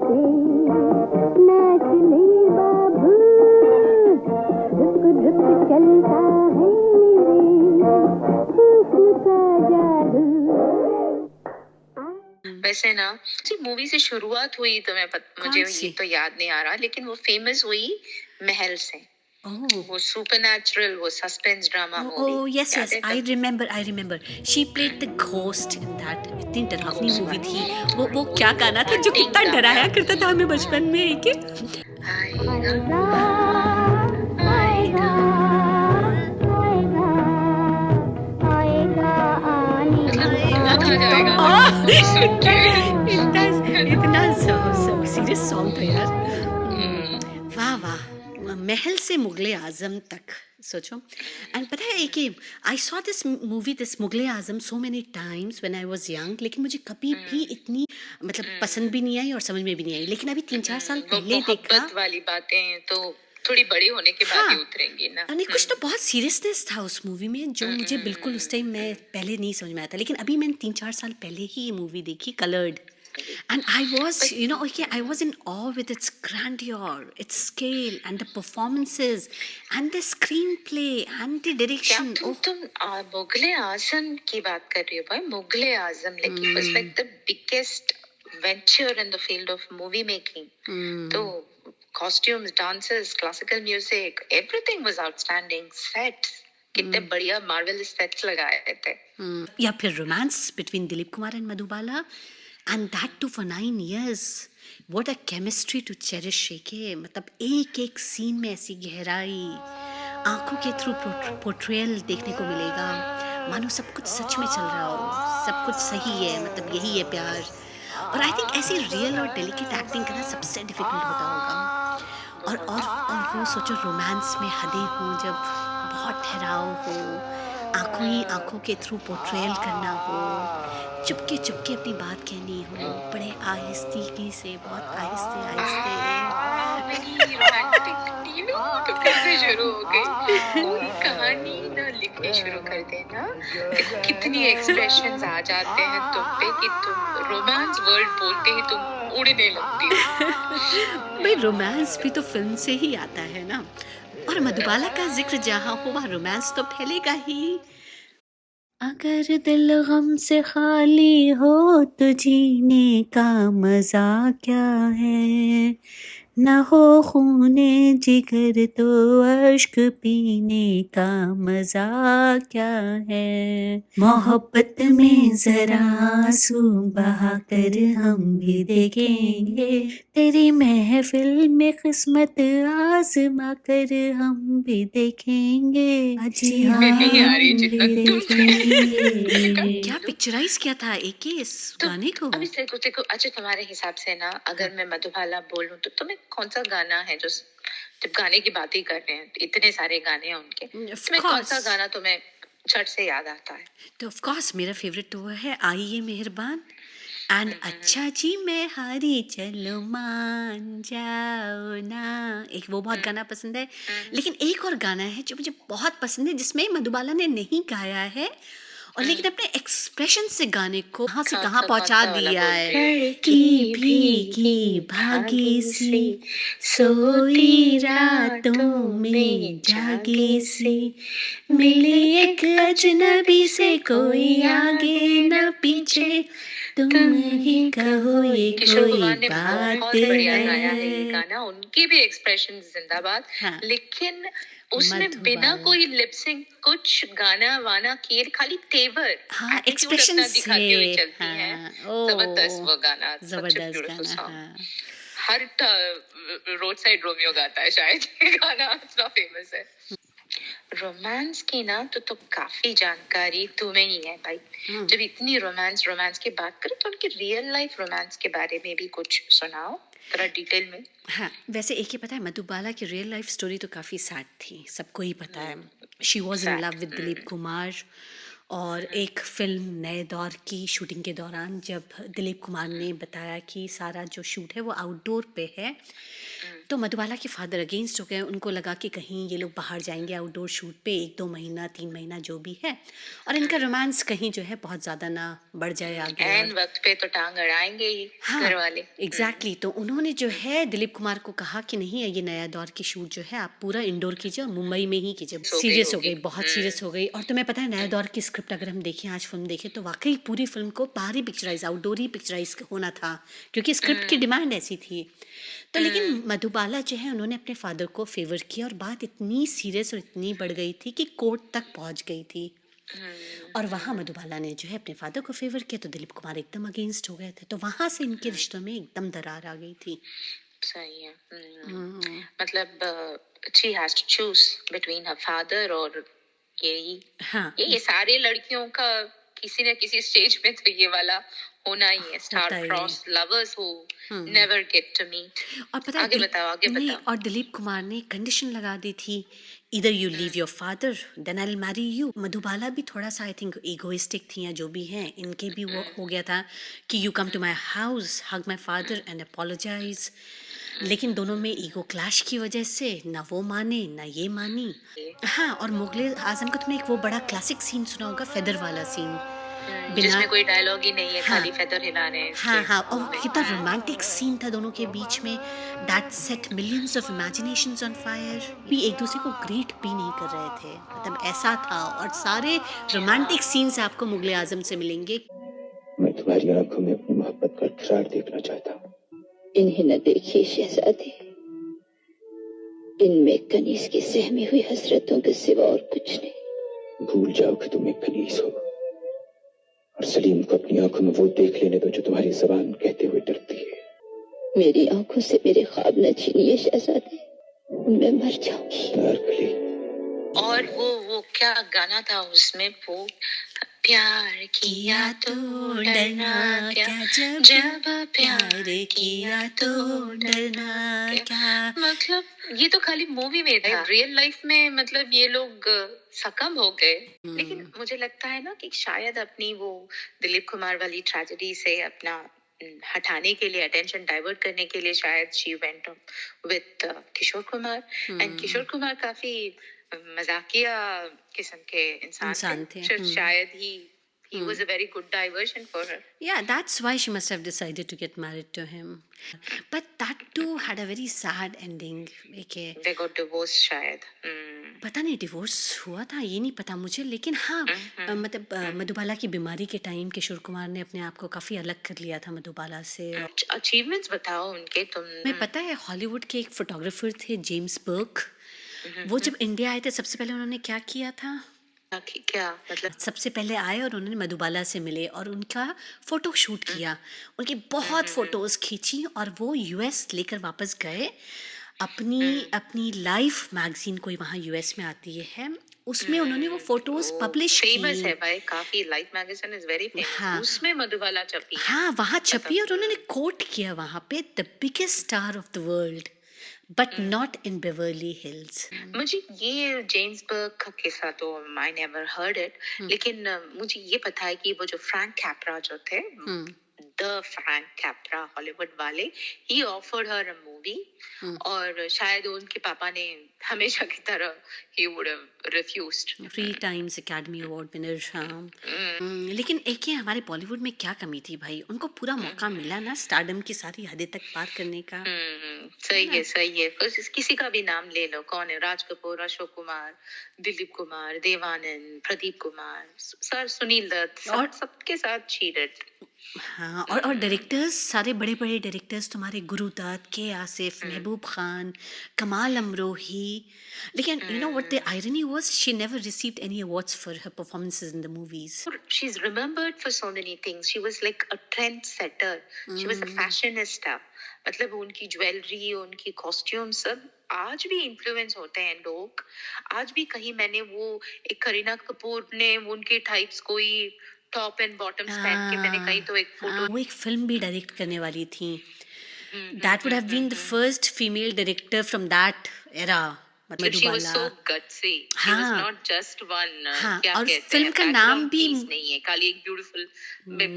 नाच ले बाबू, धुक धुक चलता है मेरे हुस्न का जादू। वैसे ना जी मूवी से शुरुआत हुई तो मुझे कौन सी? ये तो याद नहीं आ रहा, लेकिन वो फेमस हुई महल से। Oh. वो सुपरनैचुरल, वो suspense drama movie. Oh, yes, yes. I remember. She played the ghost in that. इतनी डरावनी मूवी थी। वो क्या गाना था जो कितना डराया करता था हमें बचपन में कि आएगा आएगा आएगा आएगा आने बहुत आ जाएगा आह! सुन के। इतना सीरियस सॉन्ग था यार। वाह वाह, महल से मुगले आजम तक सोचो। एंड पता है कि I saw this movie, this Mughal-e Azam so many times when I was young, लेकिन मुझे कभी भी इतनी मतलब पसंद भी नहीं आई और समझ में भी नहीं आई। लेकिन अभी 3-4 साल वो पहले देखा, मोहब्बत वाली बातें तो थोड़ी बड़ी होने के बाद ही हाँ, उतरेंगी ना। यानी कुछ तो बहुत सीरियसनेस था उस मूवी में जो मुझे बिल्कुल उस टाइम मैं पहले नहीं समझ में आया था। लेकिन अभी मैंने 3-4 साल पहले ही ये मूवी देखी, coloured, and I was, okay, I was in awe with its grandeur, its scale, and the performances, and the screenplay, and the क्या direction. तुम मुगले आजम की बात कर रही हो भाई? मुगले आजम like it was like the biggest venture in the field of movie making. तो costumes, dances, classical music, everything was outstanding. Sets, कितने बढ़िया marvelous sets लगाए थे। या फिर romance between Dilip Kumar and Madhubala, and that too for 9 years. What a chemistry to cherish के, मतलब एक एक सीन में ऐसी गहराई, आंखों के थ्रू पोर्ट्रेयल देखने को मिलेगा, मानो सब कुछ सच में चल रहा हो, सब कुछ सही है, मतलब यही है प्यार। और आई थिंक ऐसी रियल और डेलिकेट एक्टिंग करना सबसे डिफिकल्ट होता होगा। और वो सोचो रोमांस में हदें हों, जब बहुत ठहराव हो, आंखों ही आंखों के थ्रू पोर्ट्रेयल करना हो, चुपके चुपके अपनी बात कहनी हो, बड़े आहिस्ती से, बहुत आहिस्ते आहिस्ते। मेरी रोमांटिक टीनू तो कैसे शुरू हो गई? कोई कहानी ना लिखनी शुरू कर देना, देखो कितनी एक्सप्रेशंस आ जाते हैं तुम पे कि तुम रोमांस वर्ड बोलते ही तुम उड़ने लगती हो। भाई रोमांस भी तो फिल्म से ही आता है ना, और मधुबाला का जिक्र जहाँ हो वहाँ रोमांस तो फैलेगा ही। अगर दिल गम से खाली हो तो जीने का मजा क्या है, न हो खूने जिगर तो अश्क पीने का मजा क्या है। मोहब्बत में जरा आंसू बहा कर हम भी देखेंगे, तेरी महफिल में किस्मत आजमा कर हम भी देखेंगे। अजी हाँ नहीं आ रही हम जितना भी तुम देखेंगे। क्या पिक्चराइज किया था एक इस गाने को? अभी देखो अच्छा, तुम्हारे हिसाब से ना अगर मैं मधुबाला बोलूं तो तुम्हें कौन सा गाना है जो, जब गाने की बात ही कर रहे हैं, इतने सारे गाने हैं उनके, तुम्हें कौन सा गाना तुम्हें झट से याद आता है? तो ऑफ कोर्स मेरा फेवरेट तो वो है आइए मेहरबान, एंड अच्छा जी मैं हारी चलो मान जाओ ना, एक वो बहुत गाना पसंद है। लेकिन एक और गाना है जो मुझे बहुत पसंद है, जिसमें मधुबाला ने नहीं गाया है और लेकिन अपने एक्सप्रेशन से गाने को कहाँ से कहाँ पहुंचा दिया है। की भीगी भागी सी सोई रातों में जागी सी, मिली एक अजनबी से कोई आगे न पीछे, तुम ही कहो ये किशोर कोई कुमार ने बात बहुत बढ़िया गाया है ये है। गाना, उनकी भी एक्सप्रेशन जिंदाबाद। हाँ। लेकिन उसमें बिना मधुबाला। कोई लिपसिंग कुछ गाना वाना किए, खाली तेवर, हाँ, एटीट्यूड एक्सप्रेशन अपना दिखाती हुई से। चलती हाँ, हैं। ओ, जबरदस्त वो गाना, such a जबरदस्त beautiful गाना। song. हाँ। हर रोड साइड रोमियो गाता है शायद ये गाना, इतना फेमस है। रोमांस की ना तो काफी जानकारी तुम्हें ही है भाई। जब इतनी रोमांस की बात करें तो उनकी रियल लाइफ रोमांस के बारे में भी कुछ सुनाओ थोड़ा डिटेल में। हाँ, वैसे एक ही पता है, मधुबाला की रियल लाइफ स्टोरी तो काफ़ी सैड थी, सबको ही पता है। She was in Sad. Love with Dilip Kumar, और एक फिल्म नए दौर की शूटिंग के दौरान जब दिलीप कुमार ने बताया कि सारा जो शूट है वो आउटडोर पे है, तो मधुबाला के फादर अगेंस्ट हो गए। उनको लगा कि कहीं ये लोग बाहर जाएंगे आउटडोर शूट पे 1-2 महीना 3 महीना जो भी है, और इनका रोमांस कहीं जो है बहुत ज़्यादा ना बढ़ जाए आगे। एन और वक्त पे तो टांग अड़ाएंगे ही घर वाले। एग्जैक्टली तो उन्होंने जो है दिलीप कुमार को कहा कि नहीं, ये नया दौर की शूट जो है आप पूरा इंडोर कीजिए और मुंबई में ही कीजिए। सीरियस हो गई, बहुत सीरियस हो गई। और तुम्हें पता है नया दौर की स्क्रिप्ट अगर हम देखें, आज फिल्म देखें, तो वाकई पूरी फिल्म को बाहर ही पिक्चराइज, आउटडोर ही पिक्चराइज होना था, क्योंकि स्क्रिप्ट की डिमांड ऐसी थी। तो लेकिन मधुबाला जो है उन्होंने अपने फादर को फेवर किया, और बात इतनी सीरियस और इतनी बढ़ गई थी कि कोर्ट तक पहुंच गई थी। और वहाँ मधुबाला ने जो है अपने फादर को फेवर किया, तो दिलीप कुमार एकदम अगेंस्ट हो गए थे। तो वहाँ से इनके रिश्तों में एकदम दरार आ गई थी। सही है। मतलब she has to choose between her father और यही हाँ, ये सारे लड़कियों का किसी न किसी स्टेज में तो ये वाला होना ही है, स्टार होता ही है। Cross lovers who never get to meet. और पता है आगे बताओ नहीं, और दिलीप कुमार ने कंडीशन लगा दी थी, इधर you leave your father then I will marry you. Madhubala भी थोड़ा सा आई थिंक ईगोइस्टिक थी, या जो भी हैं, इनके भी वो हो गया था कि you come to my house, hug my father and apologise. लेकिन दोनों में ईगो क्लैश की वजह से ना वो माने ना ये मानी। हाँ, और मुगले आजम का तुमने एक वो बड़ा क्लासिक सीन सुना होगा, फेदर वाला सीन, जिसमें कोई डायलॉग ही नहीं है, हाँ, खाली फेदर हिलाने हैं हाँ इसके। हाँ, और कितना रोमांटिक सीन था दोनों के बीच में, that set millions of imaginations on fire. भी एक दूसरे को ग्रीट भी नहीं कर रहे थे, मतलब ऐसा था। और सारे रोमांटिक सीन्स आपको मुगले आजम से मिलेंगे। मैं तुम्हारी आंखों में अपनी मोहब्बत का इकरार देखना चाहता हूँ। इन्हें न देखिए शहजादे, इनमें कनीज की सहमी हुई हसरतों के सिवा और कुछ नहीं। भूल जाओ कि तुम एक कनीज हो, और सलीम को अपनी आंखों में वो देख लेने दो जो तुम्हारी जबान कहते हुए डरती है। मेरी आंखों से मेरे ख्वाब न छीनिए शहजादे, उनमें मर जाऊंगी। नारकली। और वो क्या गाना था उसमें, वो प्यार किया तो डरना क्या, जब प्यार किया तो डरना क्या। मतलब ये तो खाली मूवी में था, रियल लाइफ में मतलब ये लोग सकम हो गए। लेकिन मुझे लगता है ना कि शायद अपनी वो दिलीप कुमार वाली ट्रेजेडी से अपना हटाने के लिए, अटेंशन डाइवर्ट करने के लिए, शायद she went with Kishore Kumar. And Kishore Kumar काफी मजाकिया किस्म के इंसान थे। शायद he was a very good diversion for her. Yeah, that's why she must have decided to get married to him. But that too had a very sad ending. They got divorced शायद। पता नहीं divorce हुआ था, ये नहीं पता मुझे, लेकिन हाँ मतलब मधुबाला की बीमारी के टाइम किशोर कुमार ने अपने आप को काफी अलग कर लिया था मधुबाला से। अचीवमेंट्स बताओ उनके तुम। मैं पता है हॉलीवुड के एक फोटोग्राफर थे जेम्स बर्क, वो जब इंडिया आए थे सबसे पहले उन्होंने क्या किया था, क्या मतलब, सबसे पहले आए और उन्होंने मधुबाला से मिले और उनका फोटो शूट किया, उनकी बहुत फोटोज खींची, और वो यूएस लेकर वापस गए। अपनी लाइफ मैगजीन कोई वहाँ यूएस में आती है, उसमें उन्होंने वो फोटोज पब्लिश की। फेमस है भाई, काफी life magazine is very famous. हाँ, उसमें मधुबाला छपी। हाँ, वहाँ छपी, और उन्होंने कोट किया वहाँ पे, the biggest star of the world but not in Beverly hills. मुझे ये जेम्स बर्ग का किस्सा तो आई नेवर हर्ड इट, लेकिन मुझे ये पता है कि वो जो फ्रैंक कैप्रा जो थे, द फ्रैंक कैप्रा हॉलीवुड वाले, ही ऑफर्ड हर अ मूवी, और शायद उनके पापा ने हमेशा की तरह he would have refused. 3 times academy award winner. हाँ, लेकिन एक ही हमारे बॉलीवुड में क्या कमी थी भाई, उनको पूरा मौका मिला ना स्टारडम की सारी हदें तक पार करने का। सही है, सही है। किसी का भी नाम ले लो, कौन है, राज कपूर, अशोक कुमार, दिलीप कुमार, देवानंद, प्रदीप कुमार, सर सुनील दत्त, और सबके साथ चीटेड। हाँ, और डायरेक्टर्स, सारे बड़े बड़े डायरेक्टर्स तुम्हारे, गुरुदत्त, के आसिफ, महबूब खान, कमाल अमरोही। लेकिन you know what the irony was, she never received any awards for her performances in the movies. She's remembered for so many things. She was like a trendsetter. She was a fashionista. मतलब उनकी jewellery, उनकी costume सब आज भी influence होते हैं लोग। आज भी कहीं मैंने वो एक करीना कपूर ने उनके टाइप्स कोई टॉप एंड बॉटम्स पहन के मैंने कहीं तो एक फोटो, वो एक फिल्म भी डायरेक्ट करने वाली थी। That would have been the first female director from that era. She was Madhubala. so gutsy. She was हाँ। not just one. हाँ, क्या और कहते फिल्म हैं, का नाम background भी piece नहीं है, खाली एक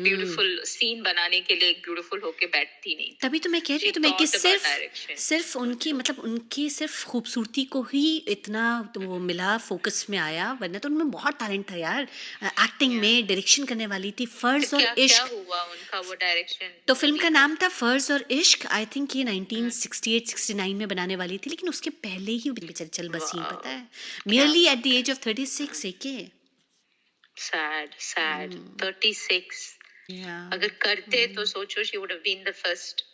beautiful scene बनाने के लिए एक beautiful होके बैठती नहीं थी। तभी तो मैं कह रही हूँ She तुम्हें कि thought about direction. सिर्फ उनकी मतलब उनकी सिर्फ खूबसूरती को ही इतना तो वो मिला, फोकस में आया, वरना तो उनमें बहुत टैलेंट था यार। एक्टिंग में डायरेक्शन करने वाली थी, फर्ज तो और क्या इश्क। हुआ उनका वो डायरेक्शन? तो फिल्म का नाम था फर्ज और इश्क। आई थिंक ये 1968-69 में बनाने वाली थी, लेकिन उसके पहले ही बेचारी चल बसी, Wow. पता है, merely at the age of 36 है के। Sad. 36. अगर करते तो सोचो, she would have been the first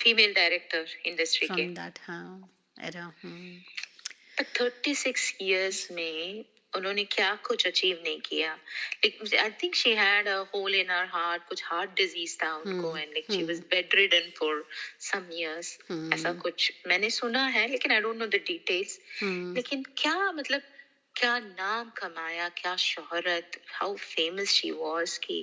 female director industry के। From that, हाँ, era, But 36 years में उन्होंने क्या कुछ अचीव नहीं किया। Like, I think she had a hole in her heart, कुछ heart disease था उनको, and like she was bedridden for some years. ऐसा कुछ मैंने सुना है, लेकिन I don't know the details. लेकिन क्या मतलब क्या नाम कमाया, क्या शोहरत, how famous she was कि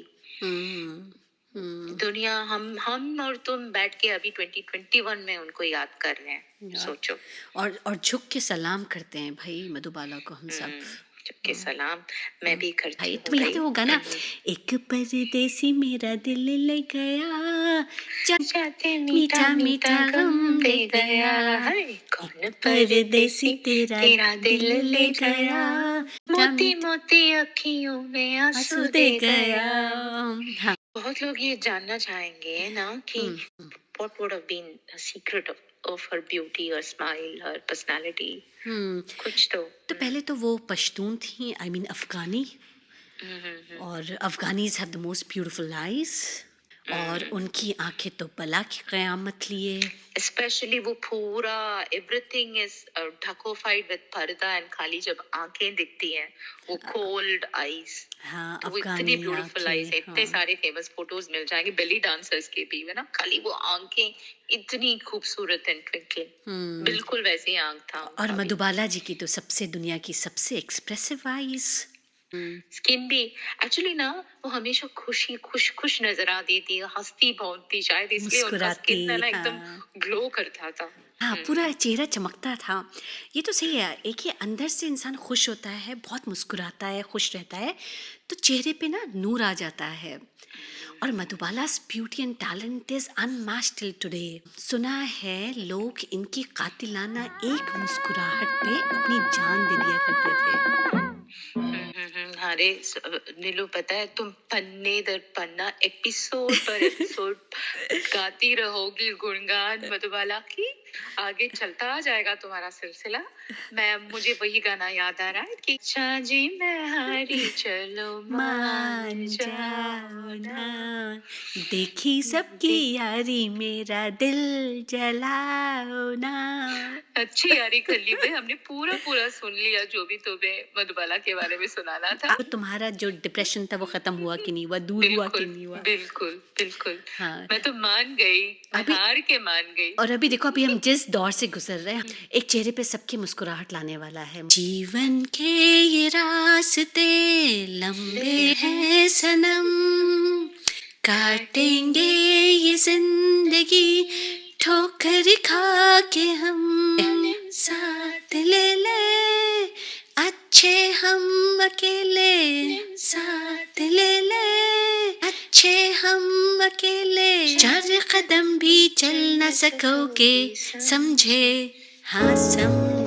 दुनिया हम और तुम बैठ के अभी 2021 में उनको याद कर रहे हैं। सोचो। और झुक के सलाम करते हैं भाई मधुबाला को हम सब। झुक के सलाम मैं भी करती भाई हूँ। तुम्हें याद है वो गाना, एक परदेसी मेरा दिल ले गया, जाते मीठा मीठा गम दे गया, कौन परदेसी तेरा दिल ले गया, मोती मोती अखियों में आंसू दे गया। हाँ। बहुत लोग ये जानना चाहेंगे ना कि what would have been a secret of her beauty, her smile, her personality. कुछ तो पहले तो वो पश्तून थी, आई मीन अफगानी, और Afghanis have the most beautiful eyes, और उनकी आंखें तो बला की कयामत लिए। स्पेशली वो पूरा एवरीथिंग इज ढकोफाइड विद पर्दा, एंड खाली जब आंखें दिखती हैं वो कोल्ड आईज। हाँ, तो वो इतनी अफगानी ब्यूटीफुल आईज, इतने सारे फेमस फोटोज मिल जाएंगे बेली डांसर्स के भी, है ना, खाली वो आंखें इतनी खूबसूरत एंड ट्विंकलिंग, बिल्कुल वैसी आंख था। और मधुबाला जी की तो सबसे दुनिया की सबसे एक्सप्रेसिव आईज। स्किन भी एक्चुअली ना वो हमेशा खुश नजर आती थी, हंसती बहुत थी, शायद इसलिए उनका स्किन ना एकदम ग्लो करता था। हाँ, पूरा चेहरा चमकता था। ये तो सही है, एक ही अंदर से इंसान खुश होता है, बहुत मुस्कुराता है, खुश रहता है, तो चेहरे पे ना नूर आ जाता है। और Madhubala's beauty and talent is unmatched till today. सुना है लोग इनकी कातिलाना एक मुस्कुराहट पे अपनी जान दे दिया करते थे। अरे नीलू, पता है तुम पन्ने दर पन्ना, एपिसोड पर एपिसोड गाती रहोगी गुणगान मधुबाला की, आगे चलता जाएगा तुम्हारा सिलसिला। मुझे वही गाना याद आ रहा है कि चाची मैं हारी चलो मान जाओ ना, देखी सबकी यारी मेरा दिल जलाओ ना। अच्छी यारी कर ली भाई, हमने पूरा सुन लिया जो भी तुम्हें मधुबाला के बारे में सुनाना था। तो तुम्हारा जो डिप्रेशन था वो खत्म हुआ कि नहीं हुआ, दूर हुआ कि नहीं हुआ? बिल्कुल। हाँ। मैं तो मान गई, हार के मान गई। और अभी देखो, अभी हम जिस दौर से गुजर रहे हैं, एक चेहरे पे सबकी मुस्कुराहट लाने वाला है। जीवन के ये रास्ते लंबे हैं सनम, काटेंगे ये जिंदगी ठोकर खा के हम, साथ ले ले अच्छे हम अकेले, साथ ले ले अच्छे हम अकेले, 4 कदम भी चल न सकोगे समझे, हाँ समझे।